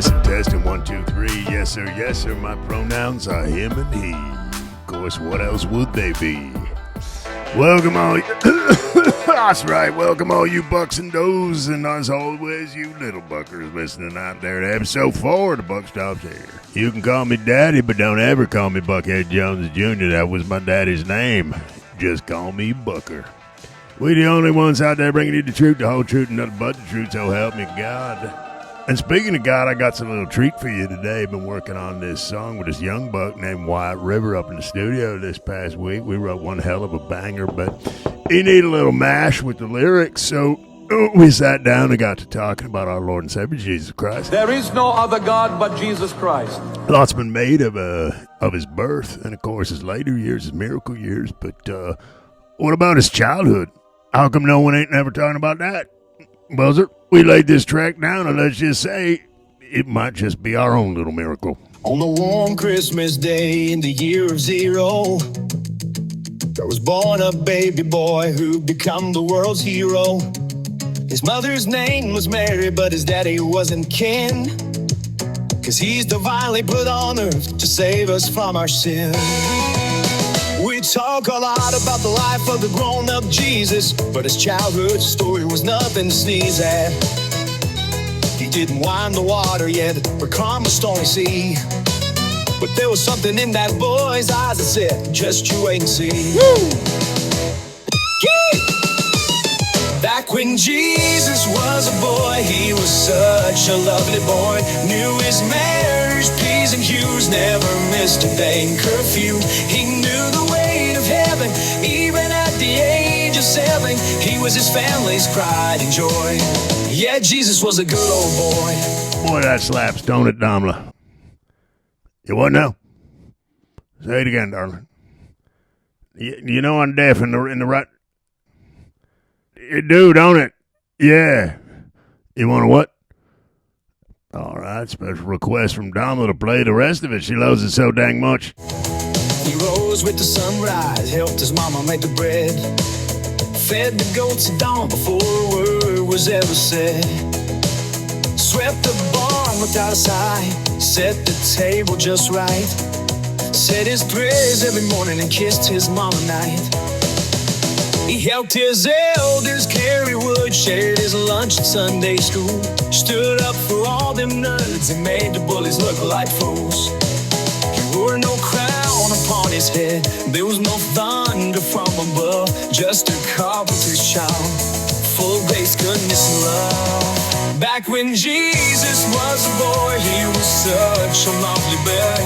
Testing 1, 2, 3. Yes, sir. My pronouns are him and he. Of course, what else would they be? Welcome all you... That's right. Welcome all you bucks and does, and as always, you little buckers listening out there to episode 4 of the Buck Stops Here. You can call me Daddy, but don't ever call me Buckhead Jones Jr. That was my daddy's name. Just call me Bucker. We the only ones out there bringing you the truth, the whole truth, and nothing but the truth, so help me God. And speaking of God, I got some little treat for you today. Been working on this song with this young buck named Wyatt River up in the studio this past week. We wrote one hell of a banger, but he needed a little mash with the lyrics, so we sat down and got to talking about our Lord and Savior Jesus Christ. There is no other God but Jesus Christ. Lots been made of his birth, and of course his later years, his miracle years, but what about his childhood? How come no one ain't never talking about that? Buzzer, we laid this track down, and let's just say it might just be our own little miracle. On the warm Christmas day in the year of 0, there was born a baby boy who'd become the world's hero. His mother's name was Mary, but his daddy wasn't kin, 'cause he's divinely put on earth to save us from our sin. We talk a lot about the life of the grown-up Jesus, but his childhood story was nothing to sneeze at. He didn't wind the water yet or calm the stormy sea, but there was something in that boy's eyes that said, just you wait and see. Woo! Back when Jesus was a boy, he was such a lovely boy. Knew his manners, P's and Q's, never missed a day in curfew. He knew the weight of heaven, even at the age of 7. He was his family's pride and joy. Yeah, Jesus was a good old boy. Boy, that slaps, don't it, Domla? You what now? Say it again, darling. You know I'm deaf in the right... You do, don't it? Yeah. You want to what? All right, special request from Domla to play the rest of it. She loves it so dang much. He rose with the sunrise, helped his mama make the bread, fed the goats at dawn before a word was ever said, swept the barn without a sigh, set the table just right, said his prayers every morning and kissed his mama night. He helped his elders carry wood, shared his lunch at Sunday school, stood up for all them nerds and made the bullies look like fools. He wore no crown upon his head, there was no thunder from above, just a carpenter's child, full of grace, goodness, and love. Back when Jesus was a boy, he was such a lovely boy.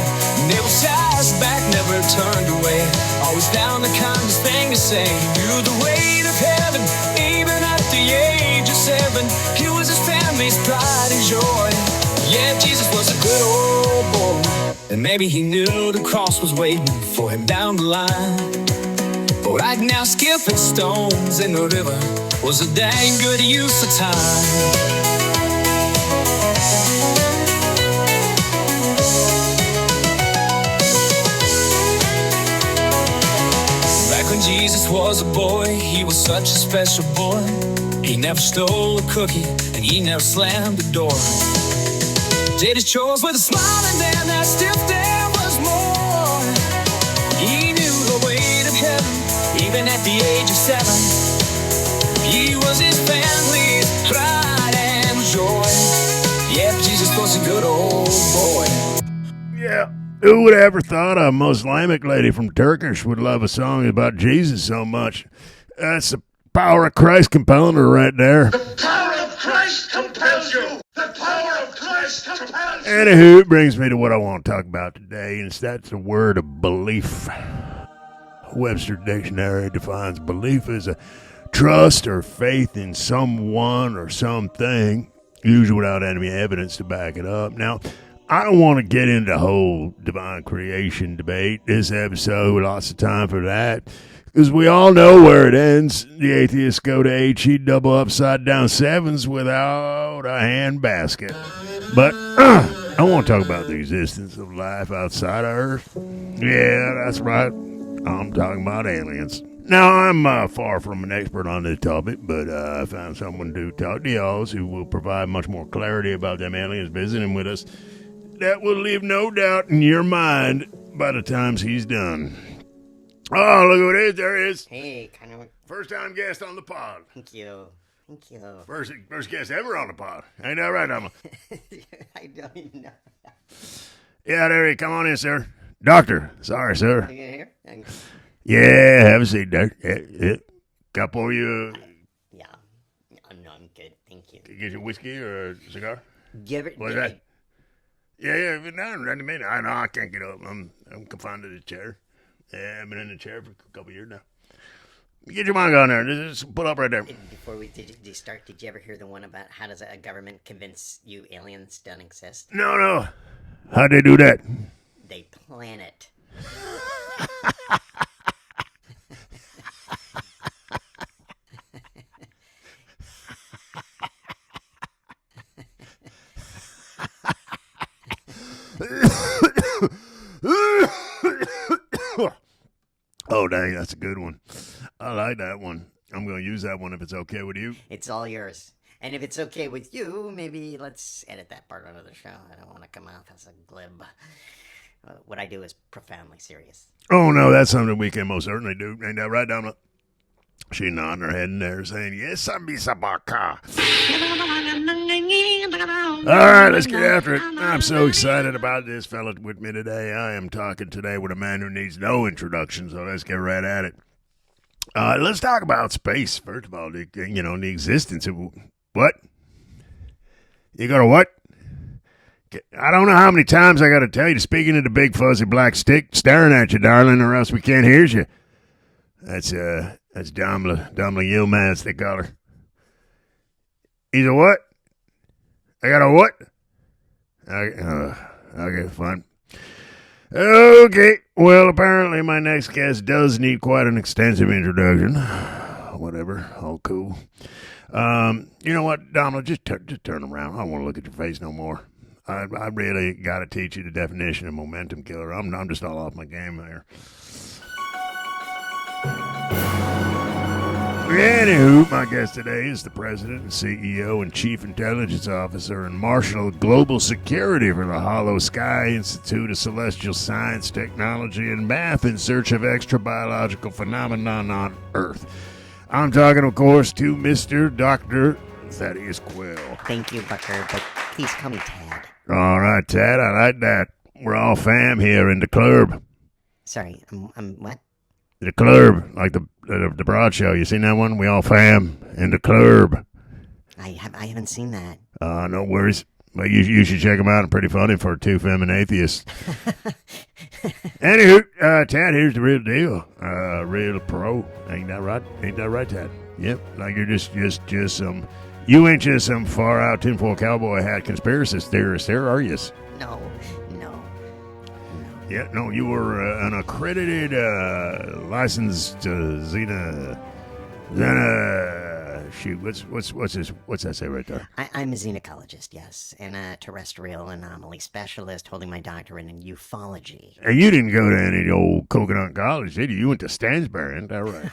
Never sat back, never turned away, always found the kindest thing to say. He knew the weight of heaven, even at the age of 7. He was his family's pride and joy. Yeah, Jesus was a good old boy, and maybe he knew the cross was waiting for him down the line. But right now, skipping stones in the river was a dang good use of time. When Jesus was a boy, he was such a special boy. He never stole a cookie, and he never slammed a door. Did his chores with a smile, and then that stiff there was more. He knew the weight of heaven, even at the age of 7. He was his family's pride and joy. Yeah, Jesus was a good old boy. Yeah. Who would have ever thought a Muslimic lady from Turkish would love a song about Jesus so much? That's the power of Christ compelling her right there. The power of Christ compels you. The power of Christ compels you. Anywho, it brings me to what I want to talk about today, and that's the word of belief. Webster Dictionary defines belief as a trust or faith in someone or something, usually without any evidence to back it up. Now, I don't want to get into the whole divine creation debate this episode. Lots of time for that, because we all know where it ends. The atheists go to HE double upside down 7s without a hand basket. But I want to talk about the existence of life outside of Earth. Yeah, that's right. I'm talking about aliens. Now, I'm far from an expert on this topic, but I found someone to talk to y'all who will provide much more clarity about them aliens visiting with us. That will leave no doubt in your mind by the time he's done. Oh, look who it is. There he is. Hey, kind of. First time guest on the pod. Thank you. Thank you. First guest ever on the pod. Ain't that right, Emma? I don't even know. Yeah, there he. Come on in, sir. Doctor. Sorry, sir. Are you here? Yeah, have a seat there. Yeah. Got for you. Yeah. No, I'm good. Thank you. Get you whiskey or a cigar? Give it. What's that? Yeah. No, right in a minute. I know I can't get up. I'm confined to the chair. Yeah, I've been in the chair for a couple years now. Get your mind on there. Just put up right there. Before we did you start, did you ever hear the one about how does a government convince you aliens don't exist? No. How'd they do that? They plan it. Oh, dang, that's a good one. I like that one. I'm going to use that one if it's okay with you. It's all yours. And if it's okay with you, maybe let's edit that part out of the show. I don't want to come off as a glib. What I do is profoundly serious. Oh, no, that's something we can most certainly do. Ain't that right, Dominic? She nodding her head in there saying, yes, I'm Sabaka. All right, let's get after it. I'm so excited about this fella with me today. I am talking today with a man who needs no introduction, so let's get right at it. Let's talk about space, first of all, the existence of what? You got to what? I don't know how many times I got to tell you to speak into the big fuzzy black stick staring at you, darling, or else we can't hear you. That's Domla Yilmaz, they call her. He's a what? I got a what? Okay, fine. Okay, well, apparently my next guest does need quite an extensive introduction. Whatever, all cool. You know what, Domla, just turn around. I don't want to look at your face no more. I really got to teach you the definition of momentum killer. I'm just all off my game here. Anywho, my guest today is the president and CEO and chief intelligence officer and marshal of global security for the Hollow Sky Institute of Celestial Science, Technology, and Math in search of extra-biological phenomenon on Earth. I'm talking, of course, to Mr. Dr. Thadeous Quell. Thank you, Bucker, but please call me Tad. All right, Tad, I like that. We're all fam here in the club. Sorry, I'm what? The club, like the broad show. You seen that one? We all fam in the club. I haven't seen that. No worries. But you should check them out. I'm pretty funny for two feminine atheists. Anywho, Tad, here's the real deal. Real pro. Ain't that right? Ain't that right, Tad? Yep. Like you're just some. You ain't just some far out tinfoil cowboy hat conspiracy theorist, there, are you? No. Yeah, no, you were an accredited, licensed Xena. Shoot, what's that say right there? I'm a xenocologist, yes, and a terrestrial anomaly specialist holding my doctorate in ufology. And you didn't go to any old coconut college, did you? You went to Stansbury, ain't that right?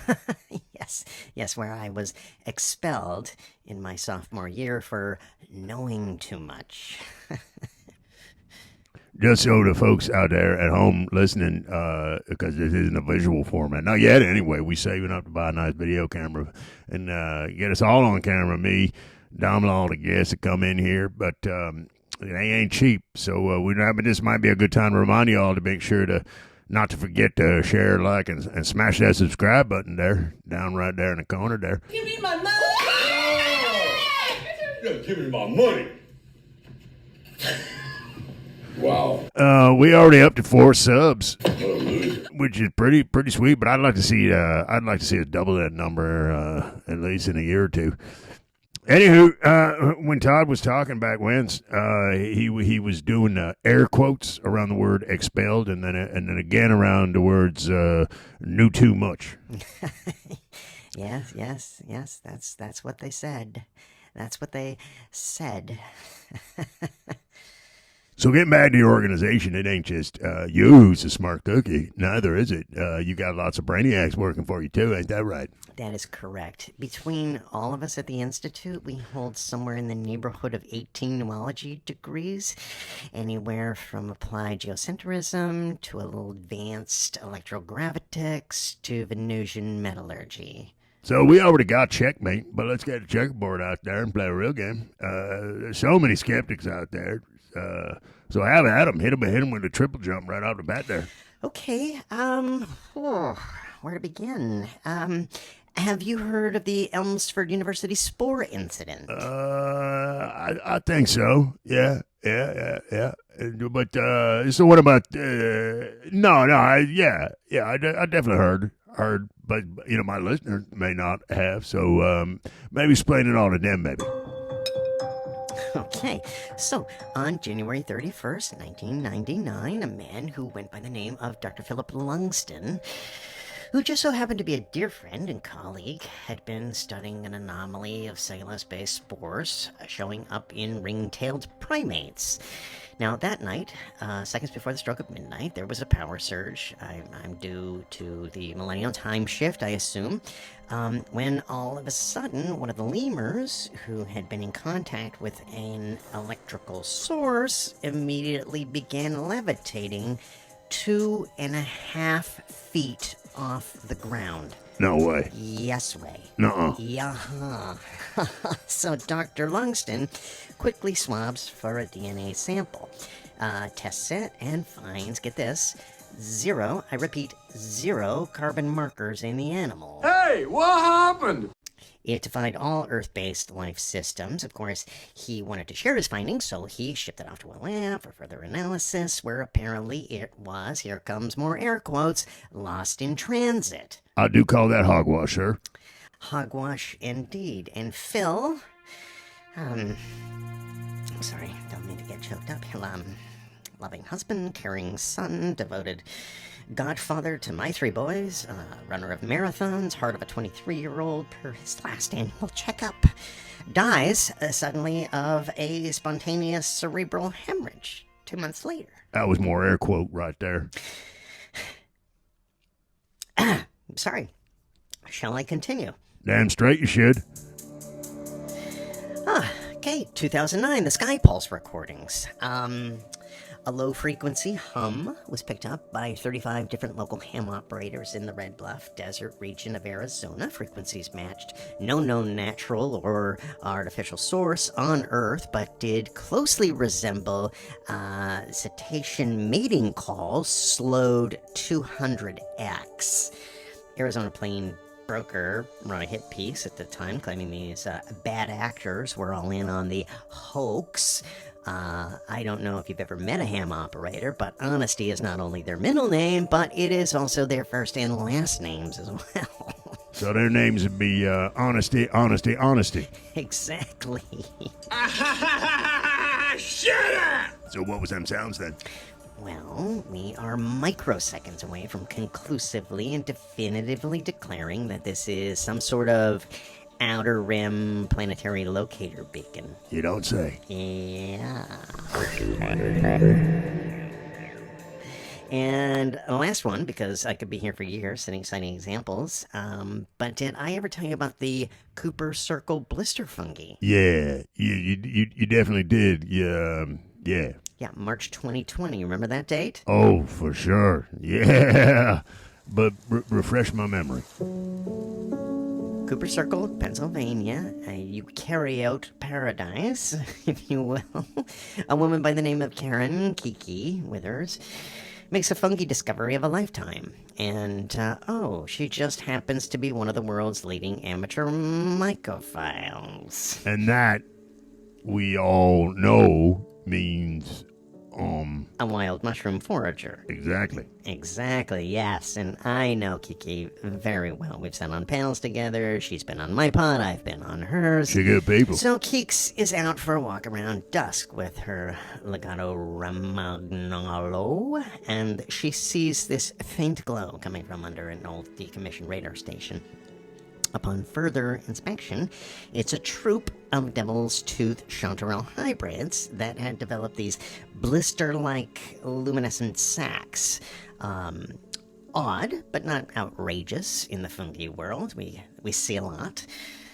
Yes, where I was expelled in my sophomore year for knowing too much. Just so the folks out there at home listening, because this isn't a visual format. Not yet, anyway. We saving up to buy a nice video camera and get us all on camera. Me, Dom, all the guests that come in here, but they ain't cheap. So but this might be a good time to remind you all to make sure to not to forget to share, like, and smash that subscribe button there, down right there in the corner there. Give me my money! Give me my money! Wow. We already up to 4 subs, which is pretty sweet. But I'd like to see us double that number at least in a year or two. Anywho, when Todd was talking back when, he was doing air quotes around the word expelled, and then again around the words knew too much. Yes. That's what they said. That's what they said. So getting back to your organization, it ain't just you who's a smart cookie. Neither is it. You got lots of brainiacs working for you, too. Ain't that right? That is correct. Between all of us at the Institute, we hold somewhere in the neighborhood of 18 neurology degrees, anywhere from applied geocentrism to a little advanced electrogravitics to Venusian metallurgy. So we already got checkmate, but let's get a checkerboard out there and play a real game. There's so many skeptics out there. So have at them. Hit them with a triple jump right off the bat there. Okay, where to begin? Have you heard of the Elmsford University spore incident? I think so. Yeah. But so what about? I definitely heard, but my listeners may not have. So maybe explain it all to them, maybe. Okay, so on January 31st, 1999, a man who went by the name of Dr. Philip Lungston, who just so happened to be a dear friend and colleague, had been studying an anomaly of cellulose-based spores showing up in ring-tailed primates. Now, that night, seconds before the stroke of midnight, there was a power surge. I'm due to the millennial time shift, I assume, when all of a sudden, one of the lemurs, who had been in contact with an electrical source, immediately began levitating 2.5 feet off the ground. No way. Yes way. Nuh-uh. Yeah. So Dr. Lungston quickly swabs for a DNA sample, tests it, and finds, get this, 0, I repeat, 0 carbon markers in the animal. Hey, what happened? It defied all Earth-based life systems. Of course, he wanted to share his findings, so he shipped it off to a lab for further analysis, where apparently it was, here comes more air quotes, lost in transit. I do call that hogwash, sir. Hogwash indeed. And Phil, I'm sorry, don't mean to get choked up here. Loving husband, caring son, devoted godfather to my 3 boys, runner of marathons, heart of a 23-year-old per his last annual checkup, dies suddenly of a spontaneous cerebral hemorrhage 2 months later. That was more air quote right there. Sorry. Shall I continue? Damn straight you should. Okay, 2009, the Sky Pulse recordings. A low-frequency hum was picked up by 35 different local ham operators in the Red Bluff Desert region of Arizona. Frequencies matched no known natural or artificial source on Earth, but did closely resemble cetacean mating calls slowed 200x. Arizona Plain broker wrote a hit piece at the time claiming these bad actors were all in on the hoax. I don't know if you've ever met a ham operator, but honesty is not only their middle name, but it is also their first and last names as well. So their names would be Honesty. Exactly. Shut up! So what was them sounds then? Well, we are microseconds away from conclusively and definitively declaring that this is some sort of outer rim planetary locator beacon. You don't say. Yeah. And the last one, because I could be here for years citing examples, but did I ever tell you about the Cooper Circle blister fungi? Yeah, you definitely did. Yeah. Yeah, March 2020. Remember that date? Oh, for sure. Yeah. But refresh my memory. Cooper Circle, Pennsylvania, a eukaryote paradise, if you will. A woman by the name of Karen Kiki Withers makes a fungi discovery of a lifetime. And, she just happens to be one of the world's leading amateur mycophiles. And that, we all know, means a wild mushroom forager. Exactly, yes. And I know Kiki very well. We've sat on panels together. She's been on my pod. I've been on hers. She good people. So Keeks is out for a walk around dusk with her Legato Romagnolo, and she sees this faint glow coming from under an old decommissioned radar station. Upon further inspection, it's a troop of devil's tooth chanterelle hybrids that had developed these blister-like luminescent sacs. Odd, but not outrageous in the fungi world. We see a lot.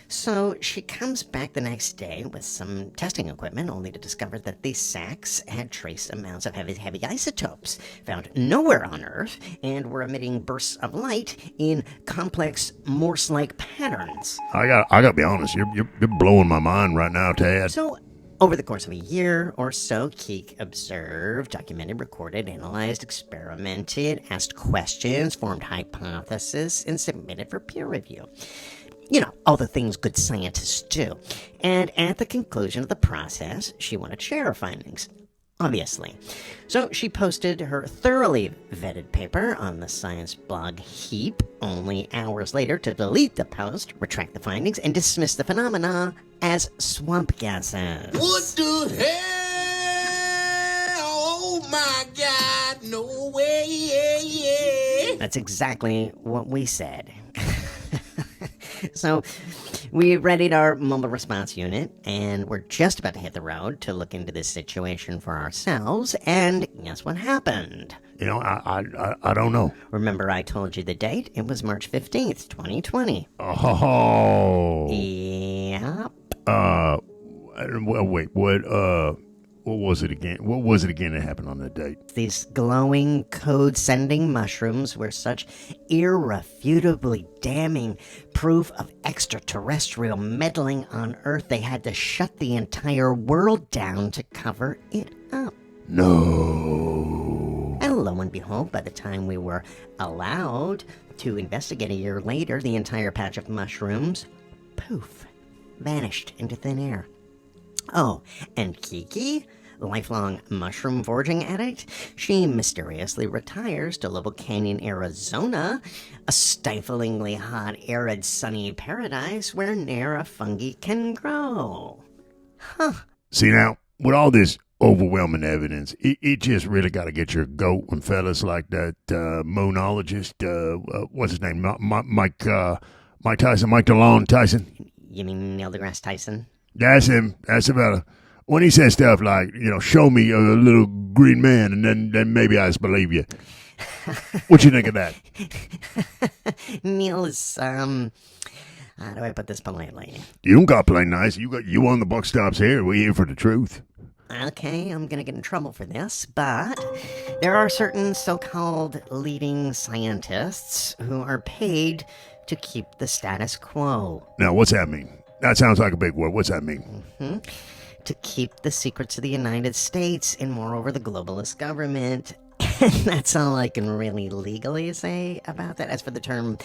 So she comes back the next day with some testing equipment, only to discover that these sacs had trace amounts of heavy isotopes found nowhere on Earth and were emitting bursts of light in complex Morse-like patterns. I gotta be honest. You're blowing my mind right now, Tad. So, over the course of a year or so, Keek observed, documented, recorded, analyzed, experimented, asked questions, formed hypotheses, and submitted for peer review. You know, all the things good scientists do. And at the conclusion of the process, she wanted to share her findings. Obviously. So she posted her thoroughly vetted paper on the science blog Heap, only hours later to delete the post, retract the findings, and dismiss the phenomena as swamp gases. What the hell? Oh my God, no way. That's exactly what we said. So, we readied our mobile response unit, and we're just about to hit the road to look into this situation for ourselves, and guess what happened? You know, I don't know. Remember I told you the date? It was March 15th, 2020. Oh. Yep. Well, wait, what was it again? What was it again that happened on that date? These glowing, code-sending mushrooms were such irrefutably damning proof of extraterrestrial meddling on Earth, they had to shut the entire world down to cover it up. No. And lo and behold, by the time we were allowed to investigate a year later, the entire patch of mushrooms, poof, vanished into thin air. Oh, and Kiki, lifelong mushroom foraging addict, she mysteriously retires to Lobo Canyon, Arizona, a stiflingly hot, arid, sunny paradise where ne'er a fungi can grow. Huh. See now, with all this overwhelming evidence, it just really got to get your goat when fellas like that moonologist, what's his name, Mike Tyson, Mike DeLong Tyson. You mean Neil deGrasse Tyson? That's him. That's about it. When he says stuff like, you know, show me a little green man, and then maybe I just believe you. What you think of that? Neil is, how do I put this politely? You don't got plain nice. You on the buck stops here. We're here for the truth. Okay, I'm gonna get in trouble for this, but there are certain so-called leading scientists who are paid to keep the status quo. Now, what's that mean? That sounds like a big word. What's that mean? To keep the secrets of the United States and, moreover, the globalist government. And that's all I can really legally say about that. As for the term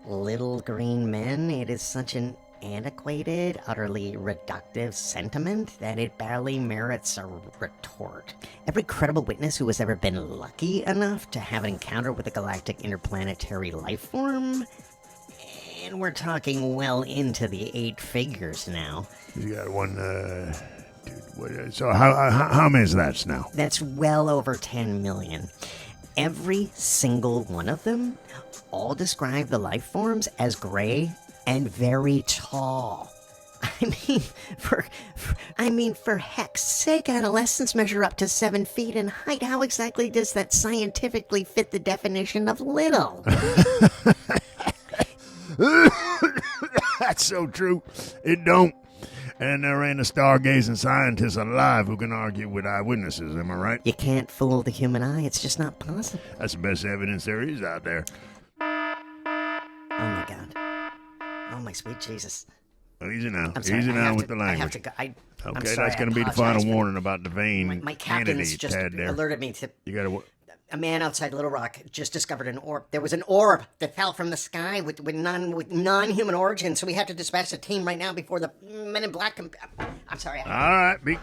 little green men, it is such an antiquated, utterly reductive sentiment that it barely merits a retort. Every credible witness who has ever been lucky enough to have an encounter with a galactic interplanetary life form, and we're talking well into the 8 figures now. You got one, dude, so how many is that now? That's well over 10 million. Every single one of them all describe the life forms as gray and very tall. I mean, for heck's sake, adolescents measure up to 7 feet in height. How exactly does that scientifically fit the definition of little? That's so true. It don't. And there ain't a stargazing scientist alive who can argue with eyewitnesses, am I right? You can't fool the human eye. It's just not possible. That's the best evidence there is out there. Oh, my God. Oh, my sweet Jesus. Easy now. I'm sorry, Easy I now have with to, the language. I have to go. I'm Okay, sorry, that's going to I be the apologize final for warning about the vein my candidate, captain's just Tad there. alerted me to... You got to... A man outside Little Rock just discovered an orb. There was an orb that fell from the sky with non-human origin, so we have to dispatch a team right now before the men in black come... I'm sorry. All right, be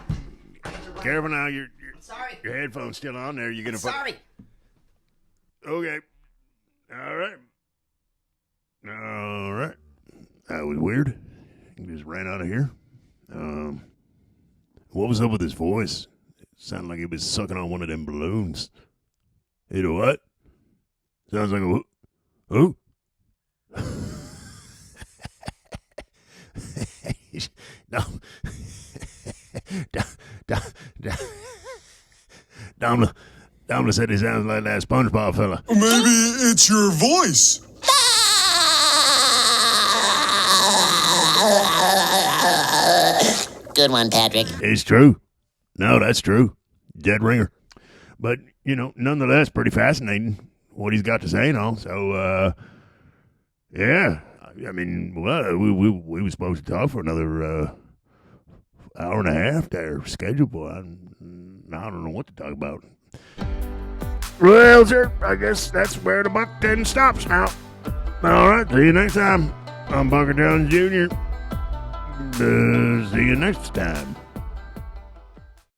careful now. I'm sorry. Your headphone's still on there. You're going to... Sorry. Okay. All right. All right. That was weird. He just ran out of here. What was up with his voice? It sounded like he was sucking on one of them balloons. You know what? Sounds like a... Who? No. Domla said he sounds like that SpongeBob fella. Maybe it's your voice. Good one, Patrick. It's true. No, that's true. Dead ringer. But, nonetheless, pretty fascinating what he's got to say and all. So, yeah. I mean, well, we were supposed to talk for another hour and a half there. Scheduled, boy. I don't know what to talk about. Well, sir, I guess that's where the buck then stops now. All right, see you next time. I'm Bucker Jones Jr. See you next time.